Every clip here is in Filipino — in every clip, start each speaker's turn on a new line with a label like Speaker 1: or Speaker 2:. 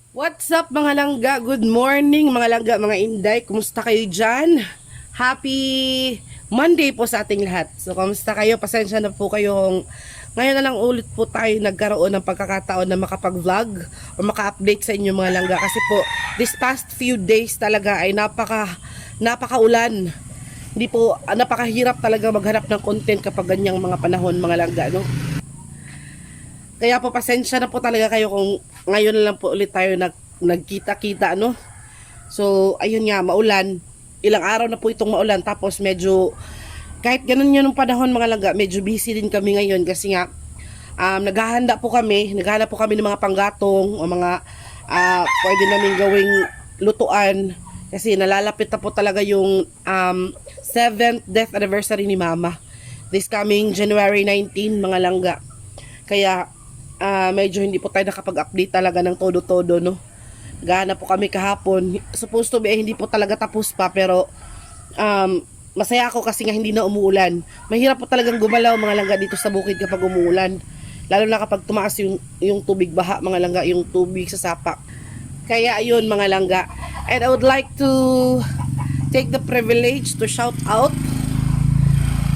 Speaker 1: What's up mga langga? Good morning mga langga, mga inday. Kumusta kayo dyan? Happy Monday po sa ating lahat. So, kumusta kayo? Pasensya na po kayong ngayon na lang ulit po tayo nagkaroon ng pagkakataon na makapag-vlog o maka-update sa inyo mga langga. Kasi po, this past few days talaga ay napakaulan. Hindi po, napakahirap talaga maghanap ng content kapag ganyang mga panahon mga langga, no? Kaya po pasensya na po talaga kayo kung ngayon lang po ulit tayo nagkita-kita, no? So, ayun nga, maulan. Ilang araw na po itong maulan. Tapos medyo, kahit ganun yun ng panahon mga langga, medyo busy din kami ngayon kasi nga, naghahanap po kami ng mga panggatong o mga pwede namin gawing lutuan. Kasi nalalapit na po talaga yung 7th death anniversary ni Mama. This coming January 19, mga langga. Kaya, medyo hindi po tayo nakapag-update talaga ng todo-todo, no? Gana po kami kahapon. Supposed to be, hindi po talaga tapos pa, pero masaya ako kasi nga hindi na umuulan. Mahirap po talagang gumalaw mga langga dito sa bukid kapag umuulan. Lalo na kapag tumaas yung tubig baha, mga langga, yung tubig sa sapa. Kaya ayun mga langga. And I would like to take the privilege to shout out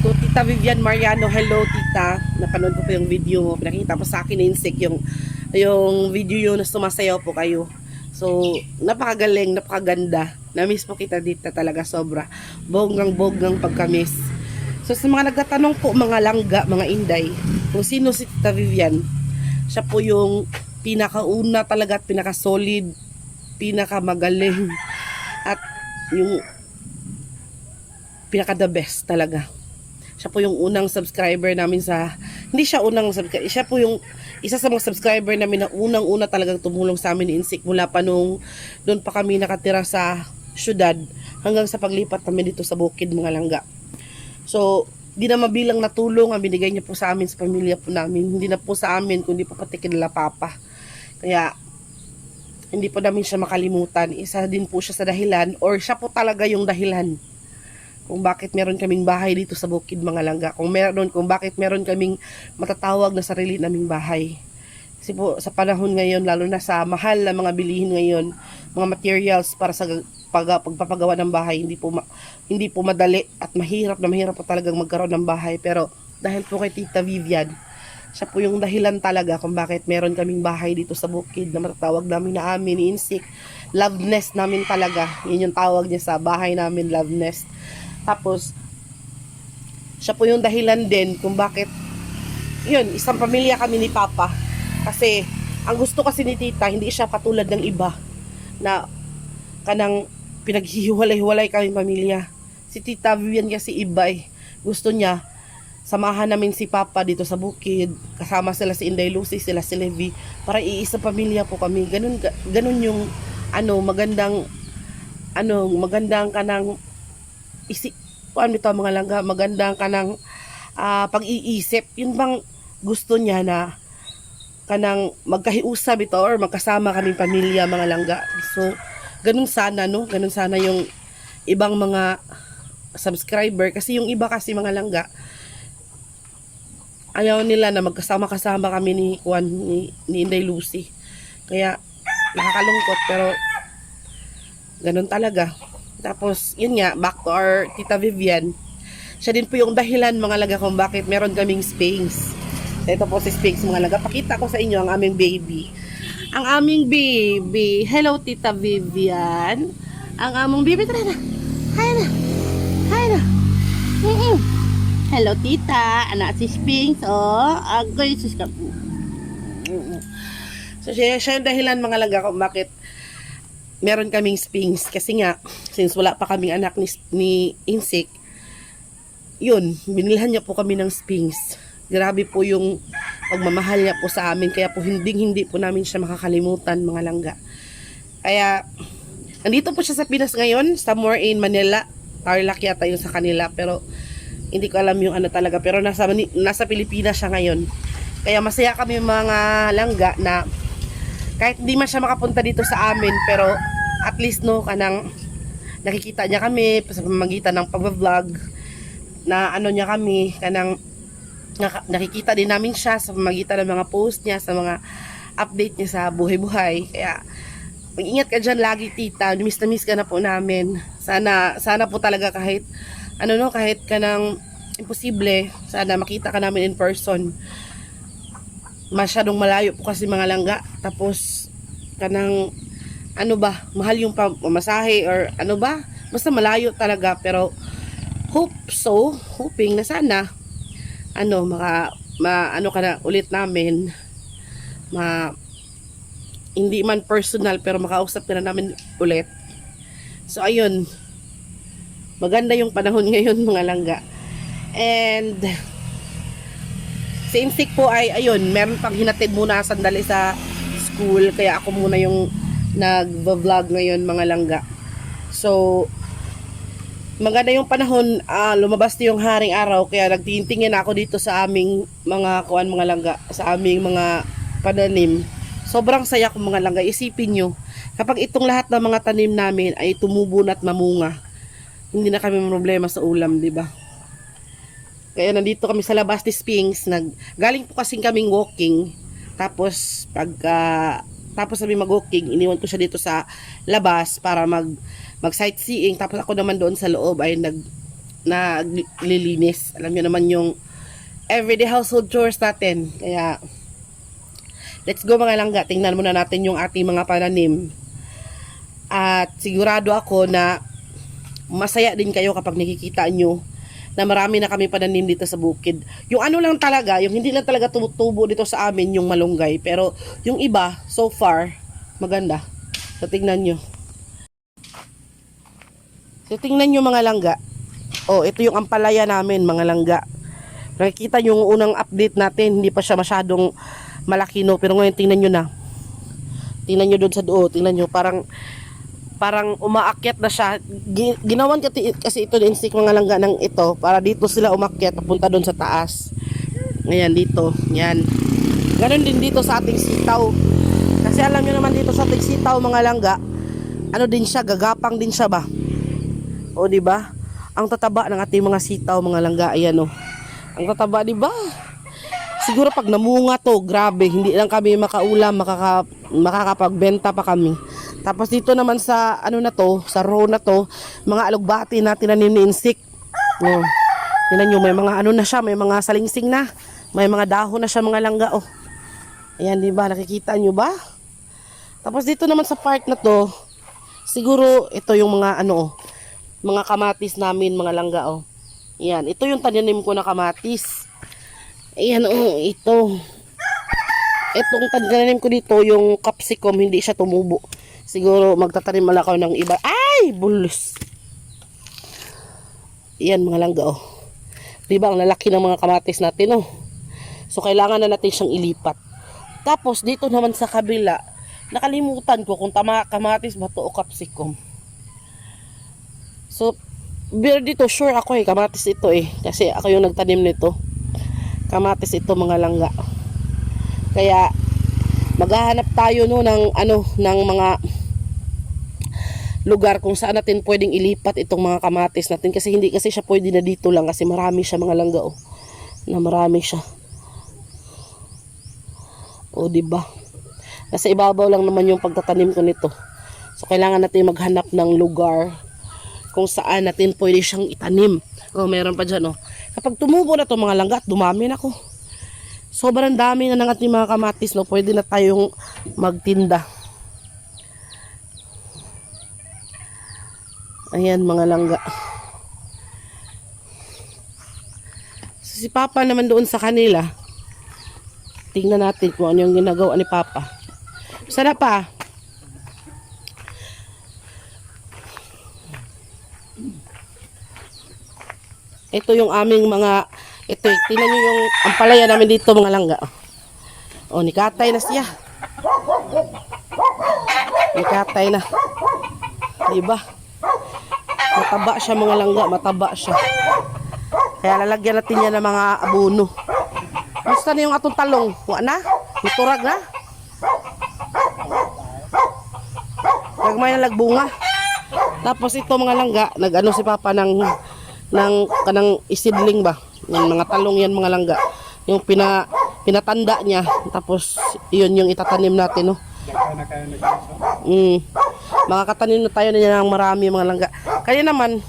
Speaker 1: to Tita Vivian Mariano. Hello Tita, napanood ko po yung video mo, pinakita po sa akin na insik yung video yun na sumasayaw po kayo. So napakagaling, napakaganda, na-miss po kita dito talaga, sobra bonggang pagka-miss. So sa mga nagtatanong po mga langga, mga inday, kung sino si Tita Vivian, siya po yung pinakauna talaga at pinaka-solid, pinakamagaling at yung pinaka-the best talaga. Siya po yung unang subscriber namin hindi siya unang subscriber, siya po yung isa sa mga subscriber namin na unang-una talagang tumulong sa amin ni Insik mula pa nung doon pa kami nakatira sa syudad hanggang sa paglipat namin dito sa bukid mga langga. So, di na mabilang na tulong ang binigay niya po sa amin, sa pamilya po namin. Hindi na po sa amin, kundi po pati kila Papa. Kaya, hindi po namin siya makalimutan. Isa din po siya sa dahilan, or siya po talaga yung dahilan kung bakit meron kaming bahay dito sa bukid mga langga, kung bakit meron kaming matatawag na sarili naming bahay. Kasi po sa panahon ngayon, lalo na sa mahal na mga bilihin ngayon, mga materials para sa pagpapagawa ng bahay, hindi po madali at mahirap po talagang magkaroon ng bahay. Pero dahil po kay Tita Vivian, siya po yung dahilan talaga kung bakit meron kaming bahay dito sa bukid na matatawag namin na amin ni Insik. Love nest namin talaga. Yun yung tawag niya sa bahay namin, love nest. Tapos, siya po yung dahilan din kung bakit, yun, isang pamilya kami ni Papa. Kasi, ang gusto kasi ni Tita, hindi siya katulad ng iba na kanang pinaghihiwalay-hiwalay kami pamilya. Si Tita Vivian kasi iba eh. Gusto niya, samahan namin si Papa dito sa bukid. Kasama sila si Inday Lucy, sila si Levi. Para iisang pamilya po kami. Ganun yung, magandang kanang mga langga, magandang kanang pag-iisip. Yun bang gusto niya na kanang magkahiusap ito or magkasama kaming pamilya mga langga. So ganun sana, no? Ganun sana yung ibang mga subscriber, kasi yung iba kasi mga langga ayaw nila na magkasama-kasama kami ni Inday Lucy. Kaya nakakalungkot, pero ganun talaga. Tapos, yun nga, back to our Tita Vivian. Siya din po yung dahilan mga laga kung bakit meron kaming Spanx. Ito po si Spanx mga laga. Pakita ko sa inyo ang aming baby. Ang aming baby. Hello Tita Vivian. Ang aming baby. Tara na. Hi na. Hi na. Hello Tita. Anak si Spanx. Oh. Agoy sus ka. So siya yung dahilan mga laga kung bakit meron kaming Spanx. Kasi nga, since wala pa kaming anak ni Insik, yun, binilhan niya po kami ng Spanx. Grabe po yung pagmamahal niya po sa amin. Kaya po hindi po namin siya makakalimutan mga langga. Kaya, nandito po siya sa Pinas ngayon, somewhere in Manila. Tarlac yata yung sa kanila. Pero, hindi ko alam yung talaga. Pero nasa Pilipinas siya ngayon. Kaya masaya kami mga langga na kahit hindi man siya makapunta dito sa amin, pero at least kanang nakikita niya kami sa pamamagitan ng pag-vlog na niya kami, kanang nakikita din namin siya sa pamamagitan ng mga post niya, sa mga update niya sa buhay-buhay. Kaya Mag-ingat ka dyan lagi, tita. Miss na miss ka na po namin. Sana po talaga kahit, kahit ka ng imposible, sana makita ka namin in person. Masyadong malayo po kasi mga langga. Tapos, kanang, mahal yung pamasahe or basta malayo talaga. Pero, hoping na sana, ka na ulit namin, hindi man personal pero makausap ka na namin ulit. So ayun, maganda yung panahon ngayon mga langga. And si Insik po ay ayun, meron pang hinatid muna sandali sa school, kaya ako muna yung nag-vlog ngayon mga langga. So maganda yung panahon, lumabas na yung haring araw, kaya nagtitingin ako dito sa aming mga mga langga, sa aming mga pananim. Sobrang saya ko mga langga. Isipin nyo, kapag itong lahat ng mga tanim namin ay tumubo na at mamunga, hindi na kami problema sa ulam, di ba? Kaya nandito kami sa labas ni Sphinx. Galing po kasing kaming walking. Tapos, tapos kami mag-walking, iniwan ko siya dito sa labas para mag-sightseeing. Tapos ako naman doon sa loob ay naglilinis. Alam nyo naman yung everyday household chores natin. Kaya, let's go mga langga, tingnan muna natin yung ating mga pananim. At sigurado ako na masaya din kayo kapag nakikita nyo na marami na kami pananim dito sa bukid. Yung lang talaga, yung hindi lang talaga tumutubo dito sa amin, yung malunggay. Pero yung iba, so far, maganda. So tingnan nyo. So tingnan nyo mga langga. Oh, ito yung ampalaya namin mga langga. Nakikita yung unang update natin, hindi pa siya masyadong malaki, no, pero ngayon tingnan nyo na. Tingnan nyo doon sa tingnan nyo, parang umaakyat na siya. Ginawan kasi ito din Insik mga langga ng ito para dito sila umakyat papunta doon sa taas. Ngayon dito, yan. Ganon din dito sa ating sitaw. Kasi alam nyo naman dito sa ating sitaw mga langga, din siya, gagapang din siya ba? O di ba? Ang tataba ng ating mga sitaw mga langga, ayan o. Ang tataba, di ba? Siguro pag namunga to, grabe, hindi lang kami makaulam, makakapagbenta pa kami. Tapos dito naman sa sa row na to, mga alugbati na tinanim ni Insik. Oh. Tingnan nyo, may mga na siya, may mga salingsing na, may mga dahon na siya mga langga. Oh. Ayan, di ba? Nakikita nyo ba? Tapos dito naman sa part na to, siguro ito yung mga mga kamatis namin mga langga. Oh. Ayan, ito yung tananim ko na kamatis. Ayan, ito. Itong tananim ko dito, yung capsicum, hindi siya tumubo. Siguro magtatanim mala ako ng iba. Ay, bulos. Ayan mga langga, Diba, ang lalaki ng mga kamatis natin, So, kailangan na natin siyang ilipat. Tapos, dito naman sa kabila, nakalimutan ko kung kamatis ba to o capsicum. So, pero dito, sure ako kamatis ito Kasi ako yung nagtanim nito. Kamatis ito mga langga. Kaya maghahanap tayo ng ng mga lugar kung saan natin pwedeng ilipat itong mga kamatis natin, kasi hindi kasi siya pwede na dito lang kasi marami siya mga langga na marami siya. O di ba? Nasa ibabaw lang naman yung pagtatanim ko nito. So kailangan natin maghanap ng lugar kung saan natin pwede siyang itanim. Meron pa dyan Kapag tumubo na to mga langga, dumami na ko. Sobrang dami na ng ating mga kamatis, pwede na tayong magtinda. Ayan mga langga. So, si Papa naman doon sa kanila. Tingnan natin kung ano yung ginagawa ni Papa. Sana pa. Ito yung aming mga, tingnan nyo yung ampalaya namin dito mga langga. Nikatay na siya. Nikatay na. Diba? Mataba siya mga langga, mataba siya. Kaya lalagyan natin yan ng mga abono. Gusto na yung atong talong? Huwag na? Iturag na? Nagmay na lagbunga. Tapos ito mga langga, si Papa ng kanang isidling ba? Yung mga talong yan mga langga. Yung pinatanda niya. Tapos yun yung itatanim natin Makakatanim na tayo na niya ng marami mga langga. Kaya naman,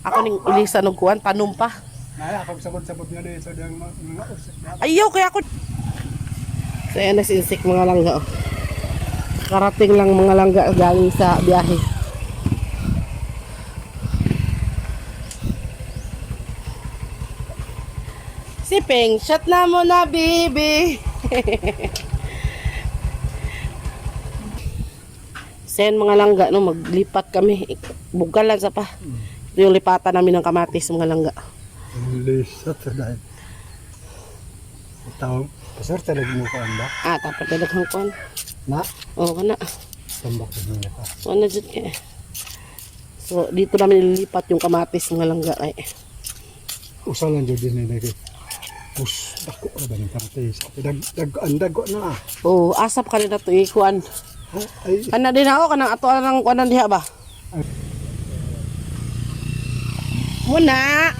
Speaker 1: ako ning ilisa ng kuwan, tanom pa.
Speaker 2: Naya, pag sabot-sabot nga din sa diyang mga usik na.
Speaker 1: Ayaw, kaya ako. So, ayan na si insik mga langga. Oh. Karating lang mga langga galing sa biyahe. Siping, shot na mo na, baby. Sen mga langga, no, maglipat kami. Bugalan sa pa. Ito yung lipatan namin ng kamatis mga langga.
Speaker 2: Lisat sa dahil. Ito, pasar talaga mo ka anda.
Speaker 1: Tapos talagang kuwan.
Speaker 2: Na?
Speaker 1: Oo, kana.
Speaker 2: Tambak na nila ka.
Speaker 1: Ano dyan kaya? So, dito namin nilipat yung kamatis mga langga. Ay.
Speaker 2: Usa lang dyan din na nagay. Pus, dako ka ba ng karatis? Dago na.
Speaker 1: Oo, asap ka rin na ito kuwan.
Speaker 2: Ay,
Speaker 1: Kana din ako, kanang ato ng kuwanan diha ba? Muna!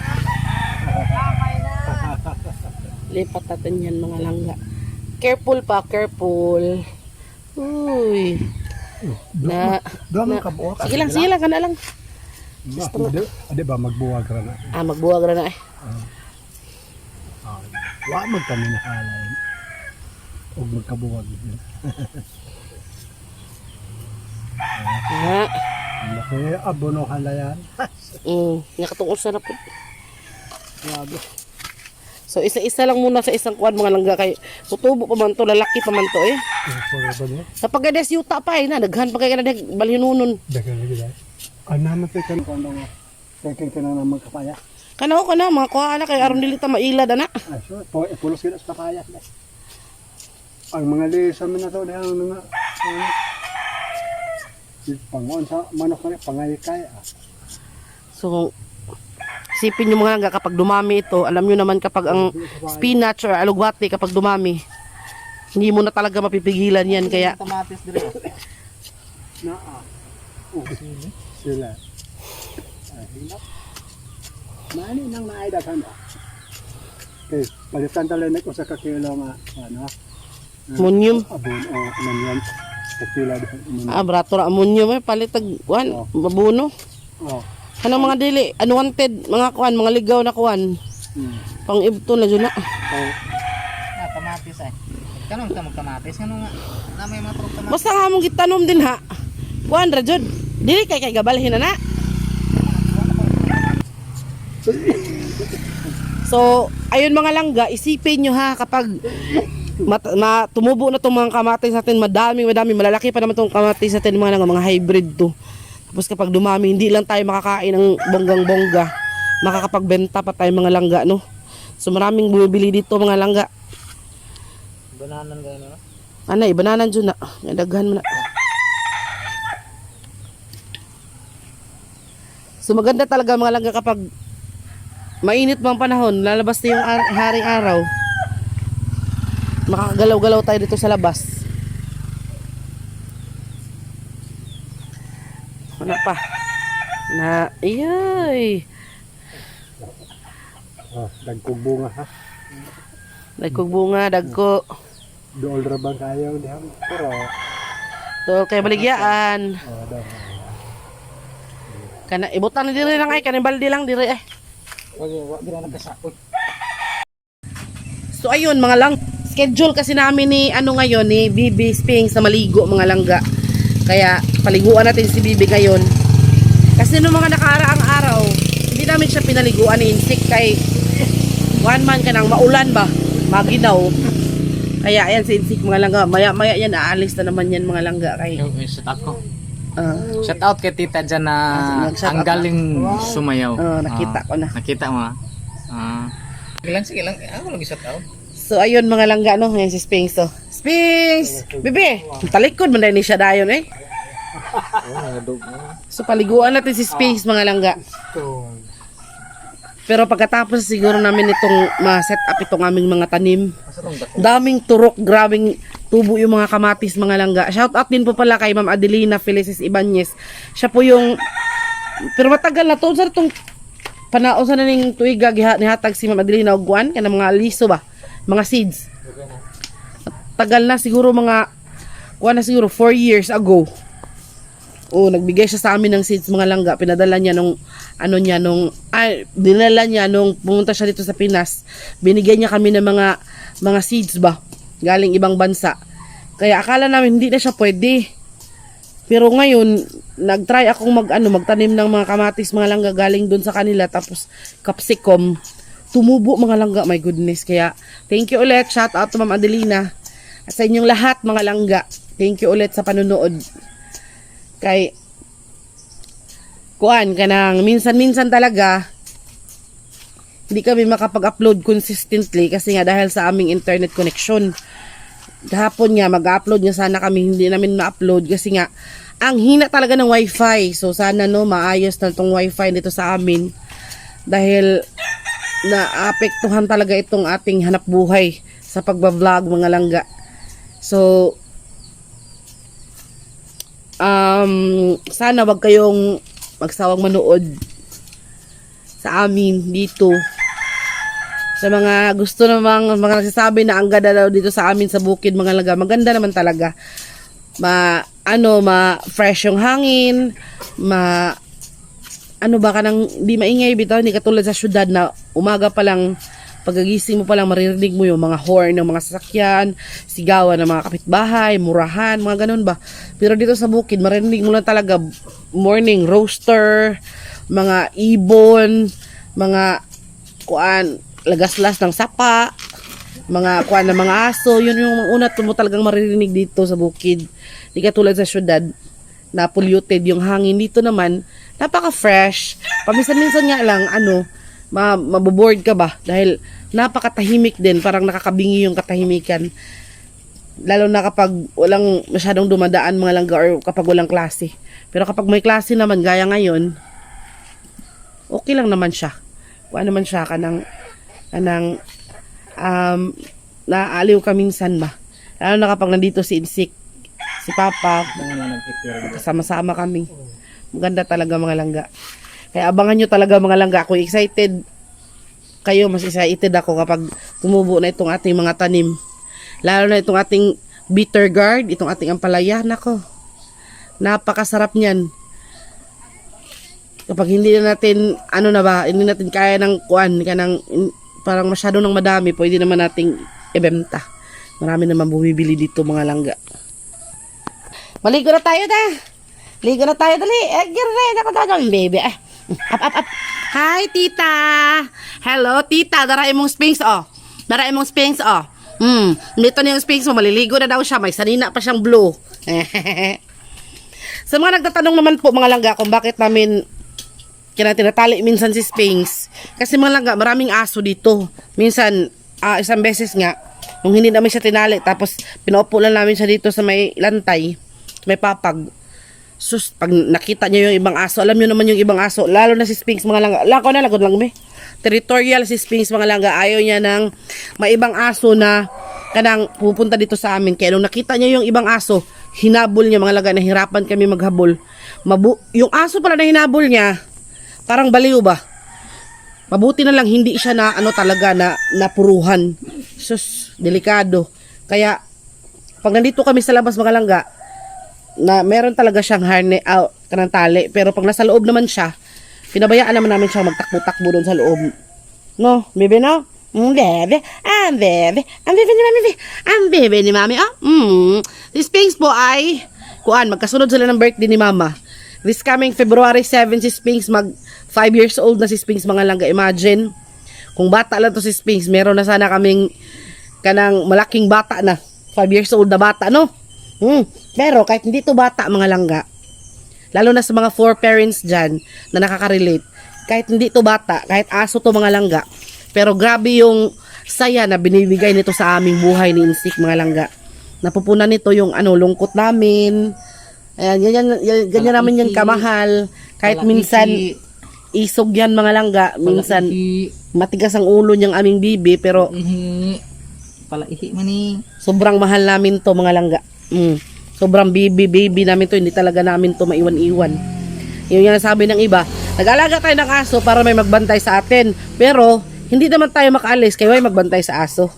Speaker 1: Lipat natin yan mga langga. Careful pa, careful. Uy.
Speaker 2: Doon ka buwag.
Speaker 1: Sige lang, kana lang.
Speaker 2: Ade ba magbuwag ra na?
Speaker 1: Magbuwag na eh.
Speaker 2: Wa man kami nakalain. Og magkabuwag din.
Speaker 1: Na.
Speaker 2: Laki abono halayan.
Speaker 1: Nakatungkol sa napod.
Speaker 2: Grabe.
Speaker 1: So isa-isa lang muna sa isang kuwan mga langga kay tutubo pa man to, lalaki pa man to eh. Sa pagades yuta pa na daghan pa kay kana balhinunon.
Speaker 2: Dagan lagi dai. Naman tay kan kono nga. Kay kana naman kapaya.
Speaker 1: Kana ko na mga kuha ala kay aron dili ta mailad ana.
Speaker 2: Ay so pulos kita sa kapaya. Ang mga lisa man na to dahil nga pangon sa manok na pangay kay.
Speaker 1: So isipin nyo mga langga kapag dumami ito, alam nyo naman kapag ang spinach or alugwati kapag dumami, hindi mo na talaga mapipigilan yan kaya
Speaker 2: Tomatis dire. Na sila. Ay hinap. Mani nang naida kan. Okay, palitan talaga ko sa kakilo nga ano.
Speaker 1: ammonium.
Speaker 2: Abon o ammonium. Kakilo din.
Speaker 1: Brato ra ammonium eh palitag kuan mabuno.
Speaker 2: Oh.
Speaker 1: Kanang mga dili unwanted mga kuan, mga ligaw na kuan. Pang ibton na jud na.
Speaker 3: Kamatis ay. Kanong ta magkamatis kanong nga namay mga prog kamatis.
Speaker 1: Basta nga mong gitanom din ha. Kuan ra jud. Dili kay gabalhin na. So, ayun mga langga, isipin nyo ha kapag tumubo na itong mga kamatis natin, madami, malalaki pa naman itong kamatis natin, mga hybrid to. Tapos kapag dumami, hindi lang tayo makakain ng bonggang-bongga, makakapagbenta pa tayo mga langga, no? So maraming bumibili dito mga langga.
Speaker 3: Bananan gano na.
Speaker 1: Anay, bananan dyan na. Daghan mo na. So maganda talaga mga langga kapag mainit mga panahon, lalabas na yung haring araw. Makakagalaw-galaw tayo dito sa labas. Ano pa? Na, iyay.
Speaker 2: Dagkog bunga ha.
Speaker 1: Dagkog bunga, dagko.
Speaker 2: Dool ra bang kayo dihan. Pero
Speaker 1: To kay baligyaan.
Speaker 2: daw.
Speaker 1: Kana ibutan na dire lang ay kanang balde lang dire eh.
Speaker 3: Okay, wa gira nagkasakot.
Speaker 1: So ayun mga lang, schedule kasi namin ni ngayon ni Bibi Sping sa maligo mga langga. Kaya paliguan natin si Bibi ngayon. Kasi nung mga nakaraang araw, hindi namin siya pinaliguan ni Insik kay one man kanang maulan ba, maginaw. Kaya ayan si Insik mga langga, maya yan aalis na naman yan mga langga kay.
Speaker 3: Shout out ko. Shout out kay tita dyan na
Speaker 1: Shout
Speaker 3: ang
Speaker 1: out
Speaker 3: galing sumayaw.
Speaker 1: Nakita ko na.
Speaker 3: Nakita mo ha? Sige lang. Ako lagi shout out.
Speaker 1: So ayun mga langga no, ayan si Spings to. Spings! Bibi, talikod man dahil ni siya dayon eh. So paliguan natin si Spings mga langga. Pero pagkatapos siguro namin itong ma-set up itong aming mga tanim. Daming turok, grabing tubo yung mga kamatis mga langga. Shout out din po pala kay Ma'am Adelina Felices Ibanez. Siya po yung, pero matagal na to, sa itong panaon sa naning tuiga nihatag si Ma'am Adelina Ogwan, kana mga liso ba? Mga seeds. Tagal na siguro mga kuha na siguro 4 years ago. Oh, nagbigay siya sa amin ng seeds mga langga. Pinadala niya nung dinala niya nung pumunta siya dito sa Pinas. Binigyan niya kami ng mga seeds ba galing ibang bansa. Kaya akala namin hindi na siya pwede. Pero ngayon, nagtry akong magtanim ng mga kamatis mga langga galing doon sa kanila, tapos capsicum. Tumubo mga langga, my goodness. Kaya thank you ulit, shout out to Ma'am Adelina at sa inyong lahat mga langga. Thank you ulit sa panunood. Kay kuan kanang minsan-minsan talaga hindi kami makapag-upload consistently kasi nga dahil sa aming internet connection. Gahapon nga mag-upload nga sana kami, hindi namin ma-upload kasi nga ang hina talaga ng wifi. So sana maayos na itong wifi dito sa amin dahil naapektuhan talaga itong ating hanap buhay sa pagbablog mga langga. So sana wag kayong magsawang manood sa amin dito. Sa mga gusto namang mga nagsasabi na ang ganda daw dito sa amin sa bukid mga langga, maganda naman talaga. Fresh yung hangin, di maingay bitaw, hindi katulad sa syudad na umaga pa lang, pagagising mo pa lang maririnig mo yung mga horn ng mga sasakyan, sigawan ng mga kapitbahay, murahan, mga ganun ba. Pero dito sa bukid, maririnig mo lang talaga morning rooster, mga ibon, mga lagaslas ng sapa, mga ng mga aso. Yun yung una mo talagang maririnig dito sa bukid. Hindi katulad sa syudad na polluted yung hangin. Dito naman napaka-fresh. Paminsan-minsan nga lang maboboard ka ba dahil napakatahimik din, parang nakakabingi yung katahimikan. Lalo na kapag walang masyadong dumadaan mga langga or kapag walang klase. Pero kapag may klase naman gaya ngayon, okay lang naman siya. Kuha naman siya naaliw ka minsan ba. Lalo na kapag nandito si Insik, si Papa, kasama-sama kami. Maganda talaga mga langga. Kaya abangan nyo talaga mga langga. Ako excited kayo, mas excited ako kapag tumubo na itong ating mga tanim. Lalo na itong ating bitter gourd, itong ating ampalaya. Nako, napakasarap niyan. Kapag hindi natin, hindi natin kaya ng parang masyado ng madami, pwede naman nating ibenta. Marami naman bumibili dito mga langga. Maligo na tayo Ligo na tayo, dali. Girren, ako dadong, baby. Up. Hi, tita. Hello, tita. Darain mong Sphinx, oh. Dito na yung Sphinx mo. Maliligo na daw siya. May sanina pa siyang blue. Sa mga nagtatanong naman po, mga langga, kung bakit namin tinatali minsan si Sphinx. Kasi mga langga, maraming aso dito. Minsan, isang beses nga, nung hindi namin siya tinali, tapos pinaupo lang namin siya dito sa may lantay, may papag. Sus, pag nakita niyo yung ibang aso, alam niyo naman yung ibang aso, lalo na si Sphinx mga langga. Lagod lang me. Territorial si Sphinx mga langga. Ayaw niya ng may ibang aso na kanang pupunta dito sa amin. Kaya nung nakita niya yung ibang aso, hinabol niya mga langga, nahirapan kami maghabol. Yung aso pala na hinabol niya, parang baliw ba? Mabuti na lang hindi siya na napuruhan. Sus, delikado. Kaya pag nandito kami sa labas mga langga, na meron talaga siyang kanang tali, pero pag nasa loob naman siya, pinabayaan naman namin siya magtakbo-takbo doon sa loob. No, bebe no? Bebe, ang bebe ni mami, Si Sphinx po ay, magkasunod sila ng birthday ni mama. This coming February 7, si Sphinx, 5 years old na si Sphinx mga langga. Imagine, kung bata lang to si Sphinx, meron na sana kaming kanang malaking bata na. 5 years old na bata, no? Pero kahit hindi to bata mga langga, lalo na sa mga 4 parents dyan na nakaka-relate, kahit hindi to bata, kahit aso to mga langga, pero grabe yung saya na binibigay nito sa aming buhay ni Insik mga langga. Napupunan nito yung lungkot namin. Ayan, ganyan namin yan kamahal. Kahit minsan isog yan mga langga, minsan matigas ang ulo niyang aming bibi, pero
Speaker 3: Palaihi man eh.
Speaker 1: sobrang mahal namin to mga langga. Sobrang baby namin to, hindi talaga namin to maiwan-iwan. Yung sabi ng iba, nag-alaga tayo ng aso para may magbantay sa atin, pero hindi naman tayo makaalis kaya may magbantay sa aso.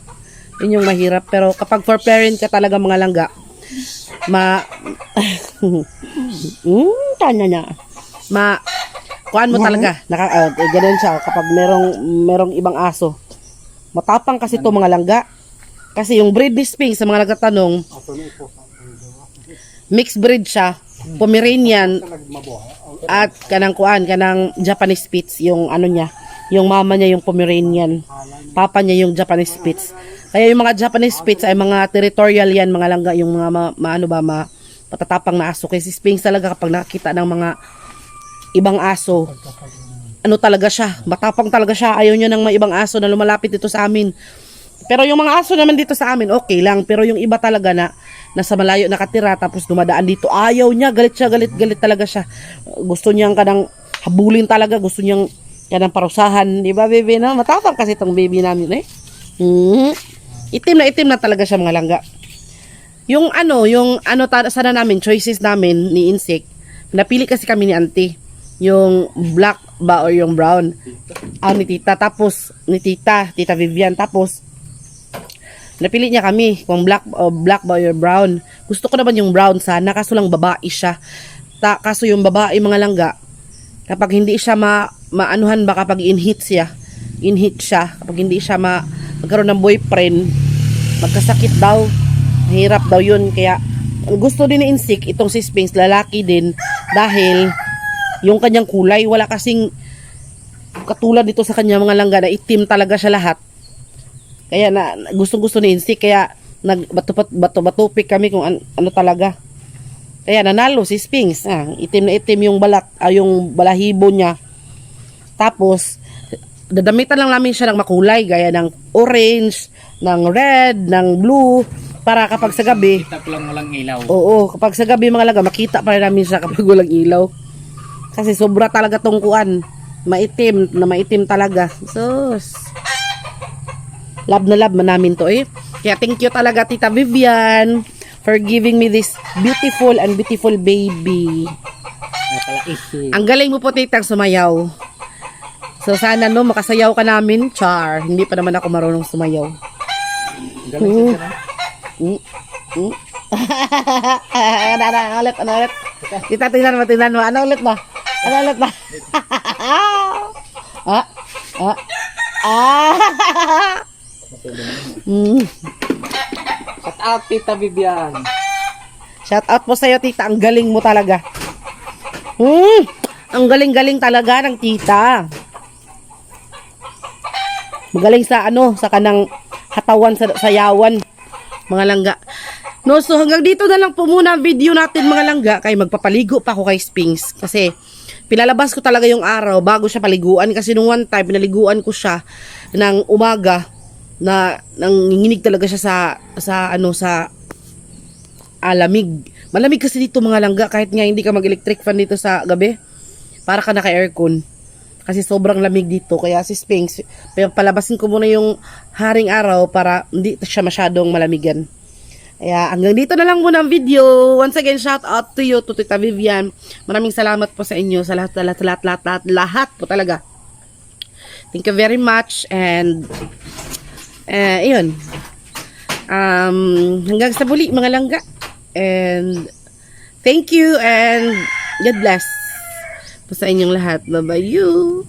Speaker 1: Yun yung mahirap. Pero kapag for parent ka talaga mga langga, tanya na. Kuhaan mo talaga. Ganun siya kapag merong ibang aso. Matapang kasi to mga langga. Kasi yung breed ni Sphinx, sa mga nagtatanong, mixed breed siya. Pomeranian at kanang Japanese Spitz, yung ano niya, yung mama niya yung Pomeranian, papa niya yung Japanese Spitz. Kaya yung mga Japanese Spitz ay mga territorial yan, mga langga, yung mga patatapang na aso. Kasi si Sphinx talaga kapag nakakita ng mga ibang aso, ano talaga siya, matapang talaga siya. Ayaw niya ng mga ibang aso na lumalapit dito sa amin. Pero yung mga aso naman dito sa amin, okay lang. Pero yung iba talaga na nasa malayo nakatira tapos dumadaan dito, ayaw niya, galit talaga siya. Gusto niyang kanang habulin talaga, gusto niyang kanang parusahan, di ba baby na? Matapang kasi itong baby namin Itim na talaga siya mga langga. Yung sana namin, choices namin ni Insect, napili kasi kami ni auntie. Yung black ba or yung brown? Ni tita, tapos ni Tita Vivian, tapos napili niya kami kung black ba or brown. Gusto ko naman yung brown sana, kaso lang babae siya. Kaso yung babae mga langga, kapag hindi siya maanuhan ba kapag in-hit siya, kapag hindi siya magkaroon ng boyfriend, magkasakit daw, mahirap daw yun. Kaya gusto din ni Insect itong si Sphinx, lalaki din, dahil yung kanyang kulay, wala kasing katulad dito sa kanya mga langga na itim talaga siya lahat. Kaya gusto ni Insect, kaya bato-batupik kami kung ano talaga. Kaya nanalo si Sphinx. Itim na itim yung yung balahibo niya. Tapos dadamitan lang namin siya ng makulay gaya ng orange, ng red, ng blue, para kapag sa gabi,
Speaker 3: Kita ko lang walang ilaw.
Speaker 1: oo, kapag sa gabi mga langga, makita pa rin namin siya kapag walang ilaw. Kasi sobra talaga tong kuan, maitim talaga. Sus. Love na love man namin to Kaya thank you talaga Tita Vivian for giving me this beautiful baby.
Speaker 3: Ay pala isi.
Speaker 1: Ang galing mo po titang sumayaw. So sana makasayaw ka namin, char. Hindi pa naman ako marunong sumayaw.
Speaker 3: Galing siya
Speaker 1: Ano ulit? Tita, tingnan mo. Ano ulit ba?
Speaker 3: Shout out Tita Vivian.
Speaker 1: Shout out po sa'yo, tita. Ang galing mo talaga. Ang galing-galing talaga ng tita. Magaling sa sa kanang hatawan, sa sayawan, mga langga. No, so hanggang dito na lang po muna ang video natin mga langga. Kaya magpapaligo pa ako kay Sphinx. Kasi pilalabas ko talaga yung araw bago siya paliguan. Kasi nung one time, pinaliguan ko siya ng umaga na nanginginig talaga siya sa lamig. Malamig kasi dito mga langga, kahit nga hindi ka mag-electric fan dito sa gabi, para ka naka-aircon. Kasi sobrang lamig dito. Kaya si Sphinx, palabasin ko muna yung haring araw para hindi siya masyadong malamigan. Kaya hanggang dito na lang muna ang video. Once again, shout out to you, to Tita Vivian. Maraming salamat po sa inyo, sa lahat po talaga. Thank you very much. And yun. Hanggang sa muli mga langga. And thank you and God bless po sa inyong lahat. Bye-bye you.